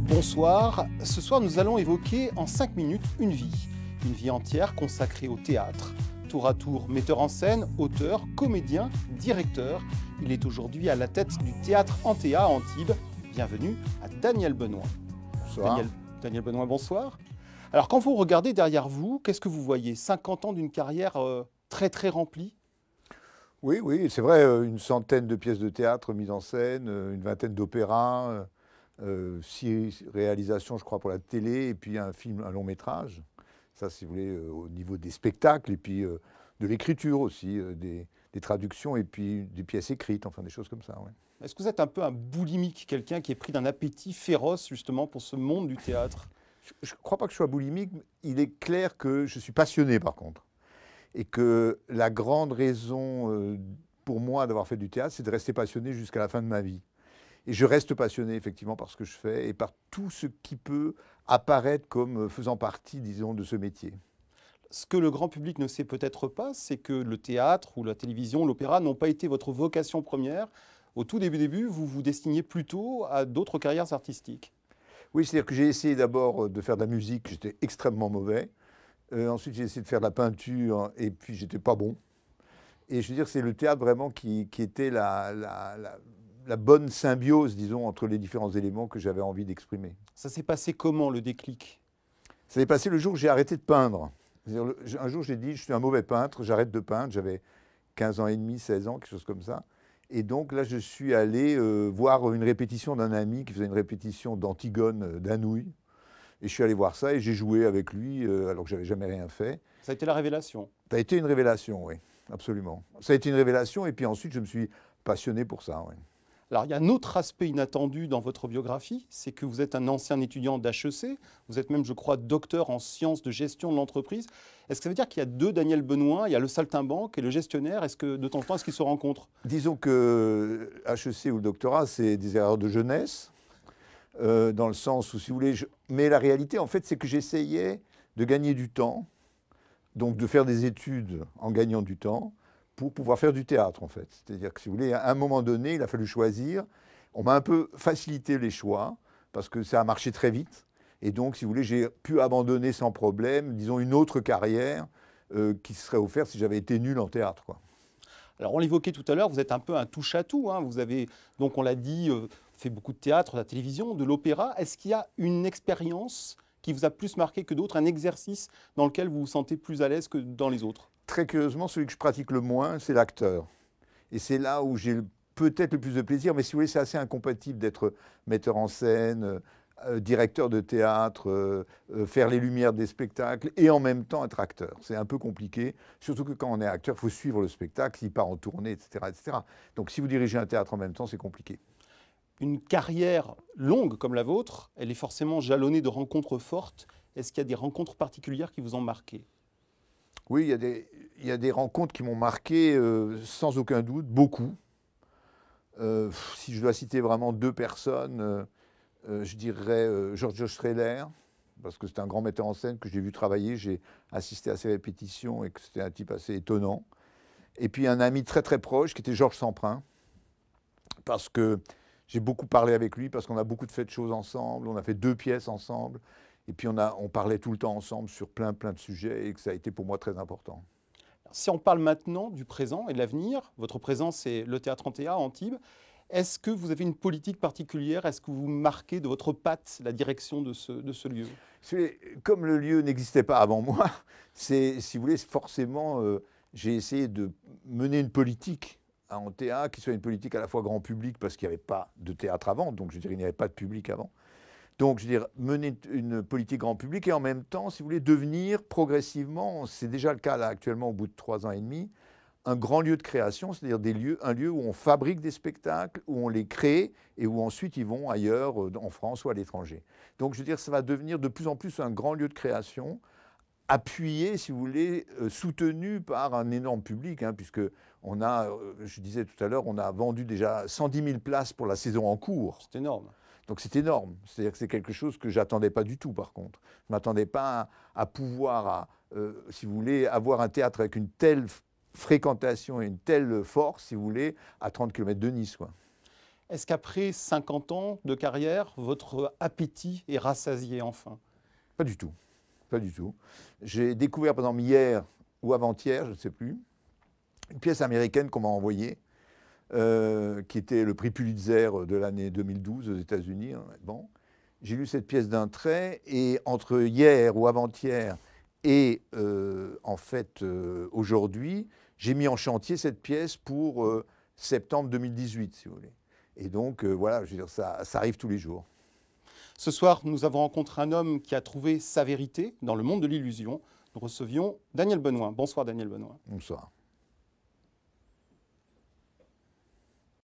Bonsoir, ce soir nous allons évoquer en 5 minutes une vie entière consacrée au théâtre. Tour à tour, metteur en scène, auteur, comédien, directeur, il est aujourd'hui à la tête du théâtre Antea à Antibes. Bienvenue à Daniel Benoît. Bonsoir. Daniel Benoît, bonsoir. Alors quand vous regardez derrière vous, qu'est-ce que vous voyez? 50 ans d'une carrière très remplie? Oui, c'est vrai, une centaine de pièces de théâtre mises en scène, une vingtaine d'opéras, 6 réalisations, je crois, pour la télé, et puis un film, un long métrage. Ça, si vous voulez, au niveau des spectacles, et puis de l'écriture aussi, des traductions, et puis des pièces écrites, enfin des choses comme ça. Ouais. Est-ce que vous êtes un peu un boulimique, quelqu'un qui est pris d'un appétit féroce justement pour ce monde du théâtre? Je ne crois pas que je sois boulimique, il est clair que je suis passionné par contre. Et que la grande raison pour moi d'avoir fait du théâtre, c'est de rester passionné jusqu'à la fin de ma vie. Et je reste passionné effectivement par ce que je fais et par tout ce qui peut apparaître comme faisant partie, disons, de ce métier. Ce que le grand public ne sait peut-être pas, c'est que le théâtre ou la télévision, l'opéra n'ont pas été votre vocation première. Au tout début, vous vous destiniez plutôt à d'autres carrières artistiques. Oui, c'est-à-dire que j'ai essayé d'abord de faire de la musique, j'étais extrêmement mauvais. Ensuite, j'ai essayé de faire de la peinture et puis j'étais pas bon. Et je veux dire, c'est le théâtre vraiment qui était la bonne symbiose, disons, entre les différents éléments que j'avais envie d'exprimer. Ça s'est passé comment, le déclic? Ça s'est passé le jour où j'ai arrêté de peindre. Un jour, j'ai dit, je suis un mauvais peintre, j'arrête de peindre. J'avais 15 ans et demi, 16 ans, quelque chose comme ça. Et donc là, je suis allé voir une répétition d'un ami qui faisait une répétition d'Antigone d'Anouilh. Et je suis allé voir ça et j'ai joué avec lui alors que j'avais jamais rien fait. Ça a été la révélation? Ça a été une révélation, oui, absolument. Ça a été une révélation et puis ensuite je me suis passionné pour ça. Oui. Alors il y a un autre aspect inattendu dans votre biographie, c'est que vous êtes un ancien étudiant d'HEC, vous êtes même, je crois, docteur en sciences de gestion de l'entreprise. Est-ce que ça veut dire qu'il y a deux Daniel Benoît, il y a le saltimbanque et le gestionnaire? Est-ce que de temps en temps, est-ce qu'ils se rencontrent? Disons que HEC ou le doctorat, c'est des erreurs de jeunesse. Dans le sens où, si vous voulez, mais la réalité, en fait, c'est que j'essayais de gagner du temps, donc de faire des études en gagnant du temps, pour pouvoir faire du théâtre, en fait. C'est-à-dire que, si vous voulez, à un moment donné, il a fallu choisir. On m'a un peu facilité les choix, parce que ça a marché très vite. Et donc, si vous voulez, j'ai pu abandonner sans problème, disons, une autre carrière qui se serait offerte si j'avais été nul en théâtre, quoi. Alors on l'évoquait tout à l'heure, vous êtes un peu un touche-à-tout, hein. Vous avez, donc on l'a dit, fait beaucoup de théâtre, de la télévision, de l'opéra. Est-ce qu'il y a une expérience qui vous a plus marqué que d'autres, un exercice dans lequel vous vous sentez plus à l'aise que dans les autres? Très curieusement, celui que je pratique le moins, c'est l'acteur. Et c'est là où j'ai peut-être le plus de plaisir, mais si vous voulez, c'est assez incompatible d'être metteur en scène, directeur de théâtre, faire les lumières des spectacles et en même temps être acteur. C'est un peu compliqué, surtout que quand on est acteur, il faut suivre le spectacle, il part en tournée, etc., etc. Donc si vous dirigez un théâtre en même temps, c'est compliqué. Une carrière longue comme la vôtre, elle est forcément jalonnée de rencontres fortes. Est-ce qu'il y a des rencontres particulières qui vous ont marqué? Oui, il y a des rencontres qui m'ont marqué sans aucun doute, beaucoup. Si je dois citer vraiment 2 personnes, je dirais Giorgio Strehler, parce que c'est un grand metteur en scène que j'ai vu travailler, j'ai assisté à ses répétitions et que c'était un type assez étonnant. Et puis un ami très proche qui était Georges Semprin, parce que j'ai beaucoup parlé avec lui, parce qu'on a beaucoup fait de choses ensemble, on a fait 2 pièces ensemble, et puis on parlait tout le temps ensemble sur plein de sujets, et que ça a été pour moi très important. Si on parle maintenant du présent et de l'avenir, votre présent c'est le théâtre Antea à Antibes. Est-ce que vous avez une politique particulière? Est-ce que vous marquez de votre patte la direction de ce lieu? Comme le lieu n'existait pas avant moi, si vous voulez, forcément, j'ai essayé de mener une politique à Antea qui soit une politique à la fois grand public, parce qu'il n'y avait pas de théâtre avant, donc je dirais il n'y avait pas de public avant. Donc, je veux dire, mener une politique grand public et en même temps, si vous voulez, devenir progressivement, c'est déjà le cas là actuellement au bout de 3 ans et demi, un grand lieu de création, c'est-à-dire un lieu où on fabrique des spectacles, où on les crée et où ensuite ils vont ailleurs, en France ou à l'étranger. Donc, je veux dire, ça va devenir de plus en plus un grand lieu de création, appuyé, si vous voulez, soutenu par un énorme public, hein, puisque on a, je disais tout à l'heure, on a vendu déjà 110 000 places pour la saison en cours. C'est énorme. Donc c'est énorme. C'est-à-dire que c'est quelque chose que je n'attendais pas du tout, par contre. Je ne m'attendais pas à pouvoir, si vous voulez, avoir un théâtre avec une telle fréquentation et une telle force, si vous voulez, à 30 km de Nice, quoi. Est-ce qu'après 50 ans de carrière, votre appétit est rassasié enfin? Pas du tout. Pas du tout. J'ai découvert, par exemple, hier ou avant-hier, je ne sais plus, une pièce américaine qu'on m'a envoyée, qui était le prix Pulitzer de l'année 2012 aux États-Unis. Bon. J'ai lu cette pièce d'un trait, et entre hier ou avant-hier et en fait aujourd'hui, j'ai mis en chantier cette pièce pour septembre 2018, si vous voulez. Et donc, voilà, je veux dire, ça arrive tous les jours. Ce soir, nous avons rencontré un homme qui a trouvé sa vérité dans le monde de l'illusion. Nous recevions Daniel Benoît. Bonsoir Daniel Benoît. Bonsoir.